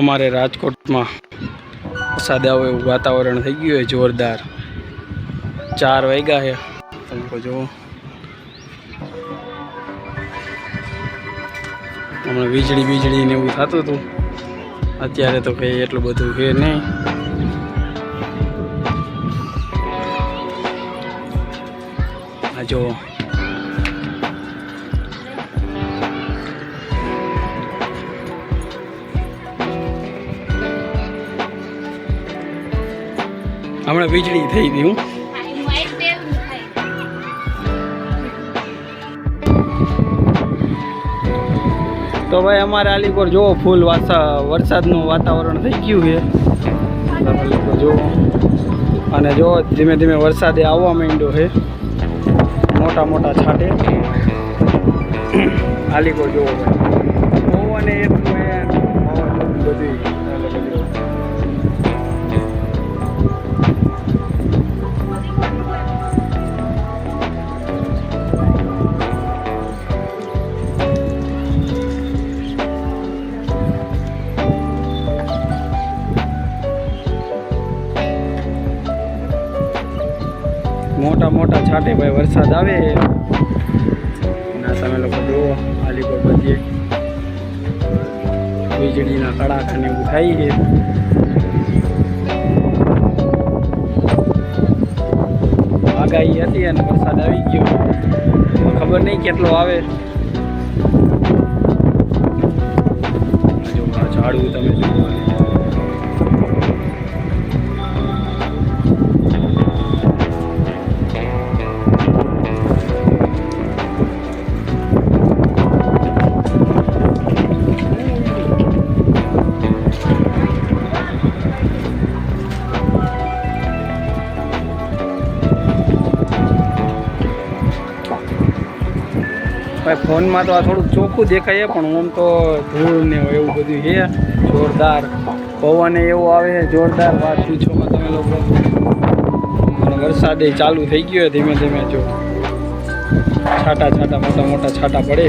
અમારે રાજકોટમાં વરસાદ આવે એવું વાતાવરણ થઈ ગયું છે જોરદાર। 4 વાગ્યા છે, તમે જો હમણાં વીજળી ને એવું થતું હતું, અત્યારે તો કંઈ એટલું બધું છે નહીં। આ જો हमें वीजળી થઈ ગઈ હું तो भाई हमारे अलीपुर जो फूल वरसादનું वातावरण થઈ ગયું છે તમે લોકો જો અને જો ધીમે ધીમે વરસાદ આવવા માંડ્યો છે મોટા મોટા છાંટે अलीपुर જો પવન એટલું બધી मोटा मोटा छाटे भाई वरसाद आवे તમે લોકો જો અલીપુર બધી વીજળીના કડાકા ને એવું થાય છે। આગાહી હતી અને વરસાદ આવી ગયો, ખબર નહીં કેટલો આવે। જો આ ઝાડવું તમે જુઓ, भाई फोन में तो आ थोड़ा चोखू देखाय पण आम तो धूल ने एवं बधुं है जोरदार पवन एवं आवे जोरदार बात पूछो में तमे लोको वरसाद चालू थई गयो धीमे धीमे जो छाटा छाटा मोटा मोटा छाटा पड़े।